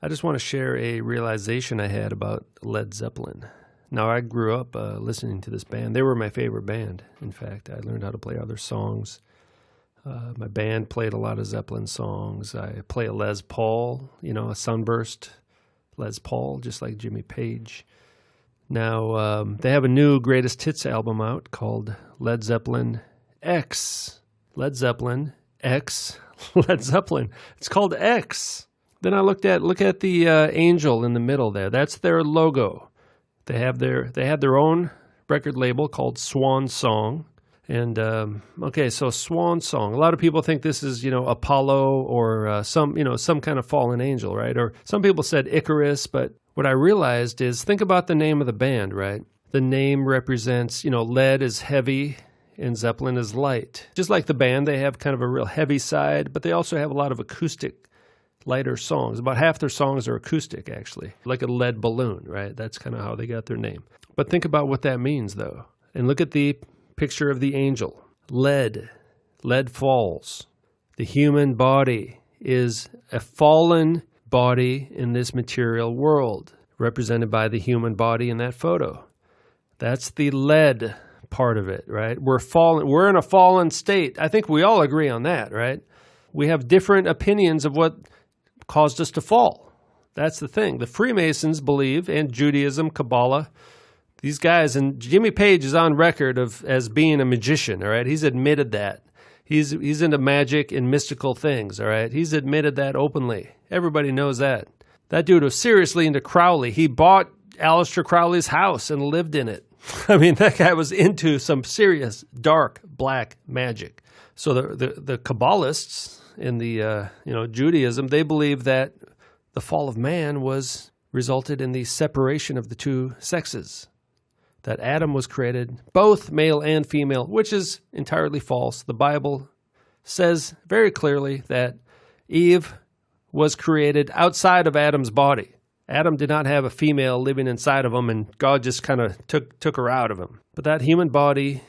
I just want to share a realization I had about Led Zeppelin. Now, I grew up listening to this band. They were my favorite band, in fact. I learned how to play other songs. My band played a lot of Zeppelin songs. I play a Les Paul, a Sunburst Les Paul, just like Jimmy Page. Now, they have a new greatest hits album out called Led Zeppelin X. Led Zeppelin X. Led Zeppelin. It's called X. Then I look at the angel in the middle there. That's their logo. They had their own record label called Swan Song. And, so Swan Song. A lot of people think this is, Apollo or some kind of fallen angel, right? Or some people said Icarus, but what I realized is, think about the name of the band, right? The name represents, lead is heavy and Zeppelin is light. Just like the band, they have kind of a real heavy side, but they also have a lot of acoustic lighter songs. About half their songs are acoustic, actually, like a lead balloon, right? That's kind of how they got their name. But think about what that means, though. And look at the picture of the angel. Lead falls. The human body is a fallen body in this material world, represented by the human body in that photo. That's the lead part of it, right? We're fallen. We're in a fallen state. I think we all agree on that, right? We have different opinions of what caused us to fall. That's the thing. The Freemasons believe, and Judaism, Kabbalah, these guys, and Jimmy Page is on record as being a magician, all right? He's admitted that. He's into magic and mystical things, all right? He's admitted that openly. Everybody knows that. That dude was seriously into Crowley. He bought Aleister Crowley's house and lived in it. I mean, that guy was into some serious, dark, black magic. So the Kabbalists in the Judaism, they believe that the fall of man resulted in the separation of the two sexes. That Adam was created both male and female, which is entirely false. The Bible says very clearly that Eve was created outside of Adam's body. Adam did not have a female living inside of him, and God just kind of took her out of him. But that human body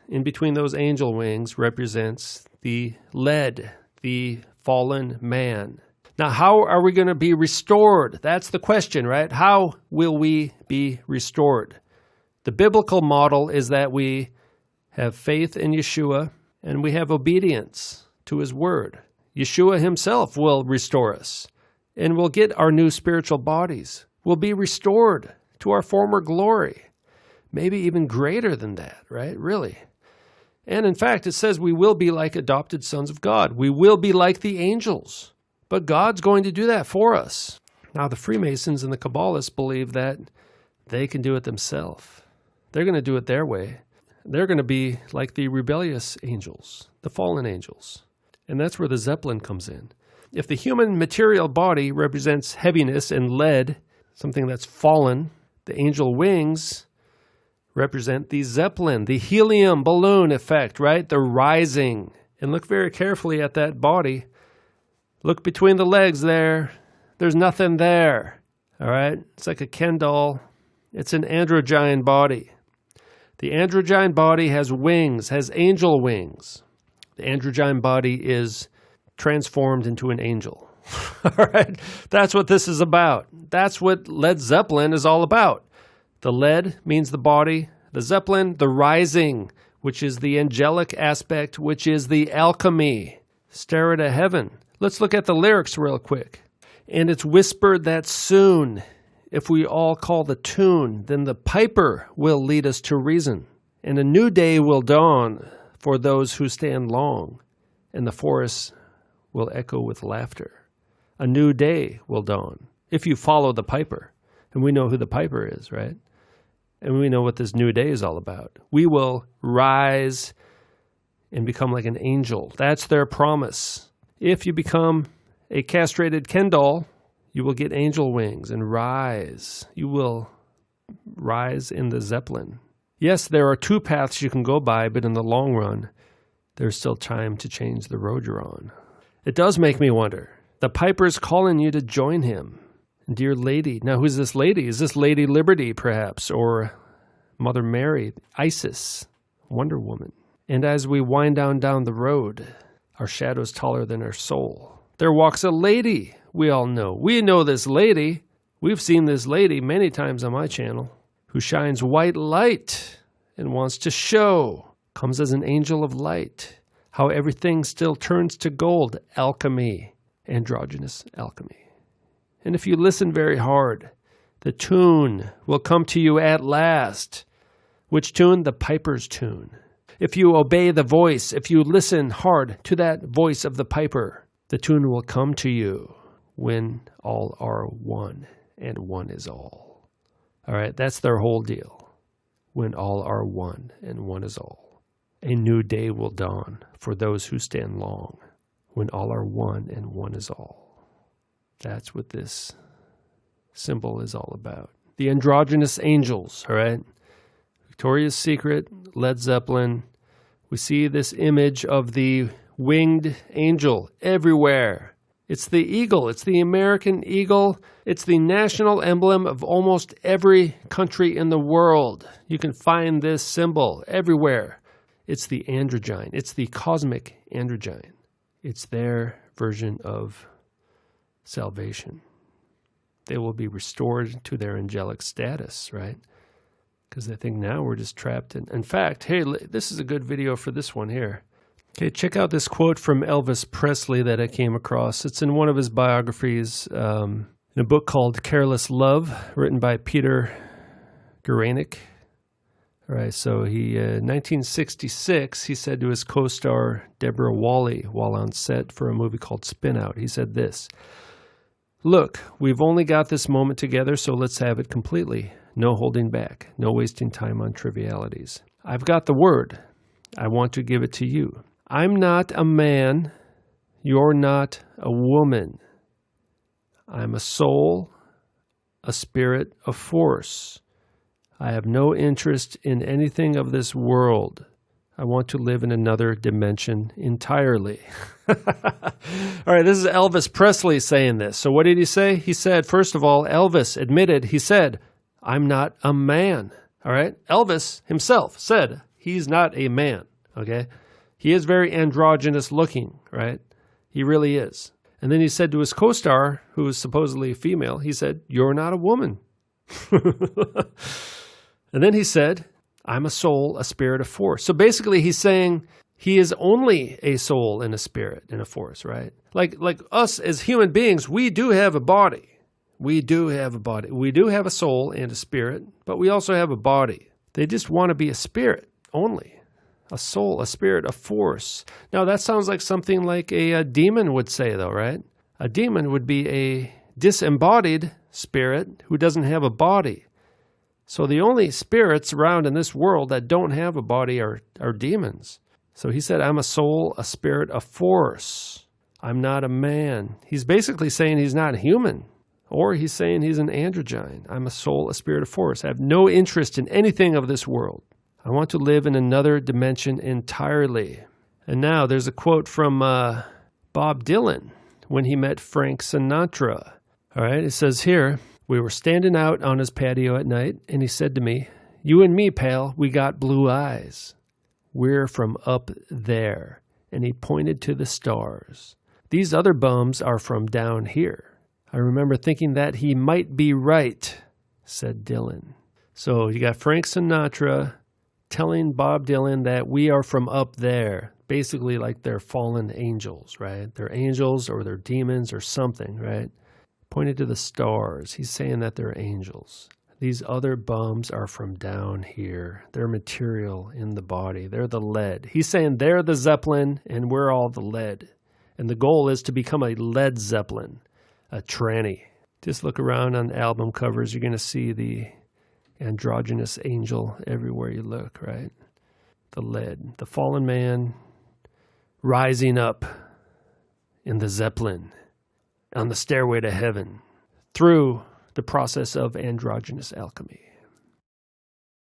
in between those angel wings represents the lead, the fallen man. Now, how are we going to be restored? That's the question, right? How will we be restored? The biblical model is that we have faith in Yeshua and we have obedience to his word. Yeshua himself will restore us and we'll get our new spiritual bodies. We'll be restored to our former glory, maybe even greater than that, right? Really. And in fact, it says we will be like adopted sons of God. We will be like the angels. But God's going to do that for us. Now, the Freemasons and the Kabbalists believe that they can do it themselves. They're going to do it their way. They're going to be like the rebellious angels, the fallen angels. And that's where the Zeppelin comes in. If the human material body represents heaviness and lead, something that's fallen, the angel wings represent the Zeppelin, the helium balloon effect, right? The rising. And look very carefully at that body. Look between the legs there. There's nothing there, all right? It's like a Ken doll. It's an androgyne body. The androgyne body has wings, has angel wings. The androgyne body is transformed into an angel. All right? That's what this is about. That's what Led Zeppelin is all about. The lead means the body. The Zeppelin, the rising, which is the angelic aspect, which is the alchemy. Stairway to heaven. Let's look at the lyrics real quick. And it's whispered that soon, if we all call the tune, then the piper will lead us to reason. And a new day will dawn for those who stand long, and the forests will echo with laughter. A new day will dawn if you follow the piper. And we know who the piper is, right? And we know what this new day is all about. We will rise and become like an angel. That's their promise. If you become a castrated Ken doll, you will get angel wings and rise. You will rise in the Zeppelin. Yes, there are two paths you can go by, but in the long run, there's still time to change the road you're on. It does make me wonder. The piper's calling you to join him. Dear lady. Now, who's this lady? Is this Lady Liberty, perhaps? Or Mother Mary, Isis, Wonder Woman? And as we wind down the road, our shadow's taller than our soul. There walks a lady we all know. We know this lady. We've seen this lady many times on my channel who shines white light and wants to show, comes as an angel of light, how everything still turns to gold, alchemy, androgynous alchemy. And if you listen very hard, the tune will come to you at last. Which tune? The piper's tune. If you obey the voice, if you listen hard to that voice of the piper, the tune will come to you when all are one, and one is all. All right, that's their whole deal. When all are one, and one is all. A new day will dawn for those who stand long, when all are one, and one is all. That's what this symbol is all about. The androgynous angels, all right? Victoria's Secret, Led Zeppelin. We see this image of the winged angel everywhere. It's the eagle. It's the American eagle. It's the national emblem of almost every country in the world. You can find this symbol everywhere. It's the androgyne. It's the cosmic androgyne. It's their version of salvation. They will be restored to their angelic status, right? Because they think now we're just trapped in fact, hey, this is a good video for this one here. Okay, check out this quote from Elvis Presley that I came across. It's in one of his biographies, in a book called Careless Love, written by Peter Guranick. All right, so in 1966, he said to his co-star Deborah Wally while on set for a movie called Spin Out, he said this, "Look, we've only got this moment together, so let's have it completely. No holding back, no wasting time on trivialities. I've got the word. I want to give it to you. I'm not a man. You're not a woman. I'm a soul, a spirit, a force. I have no interest in anything of this world. I want to live in another dimension entirely." All right, this is Elvis Presley saying this. So what did he say? He said, first of all, Elvis admitted, he said, "I'm not a man." All right? Elvis himself said he's not a man, okay? He is very androgynous looking, right? He really is. And then he said to his co-star, who is supposedly female, he said, "You're not a woman." And then he said, "I'm a soul, a spirit, a force." So basically he's saying he is only a soul and a spirit and a force, right? Like us as human beings, we do have a body. We do have a body. We do have a soul and a spirit, but we also have a body. They just want to be a spirit only. A soul, a spirit, a force. Now that sounds like something like a demon would say though, right? A demon would be a disembodied spirit who doesn't have a body. So the only spirits around in this world that don't have a body are demons. So he said, "I'm a soul, a spirit, a force. I'm not a man." He's basically saying he's not human. Or he's saying he's an androgyne. I'm a soul, a spirit, a force. I have no interest in anything of this world. I want to live in another dimension entirely. And now there's a quote from Bob Dylan when he met Frank Sinatra. All right, it says here, "We were standing out on his patio at night, and he said to me, 'You and me, pal, we got blue eyes. We're from up there.' And he pointed to the stars. 'These other bums are from down here.' I remember thinking that he might be right," said Dylan. So you got Frank Sinatra telling Bob Dylan that we are from up there, basically like they're fallen angels, right? They're angels or they're demons or something, right? Pointed to the stars. He's saying that they're angels. These other bums are from down here. They're material in the body. They're the lead. He's saying they're the Zeppelin and we're all the lead. And the goal is to become a Led Zeppelin. A tranny. Just look around on album covers. You're going to see the androgynous angel everywhere you look, right? The lead. The fallen man rising up in the Zeppelin on the stairway to heaven through the process of androgynous alchemy.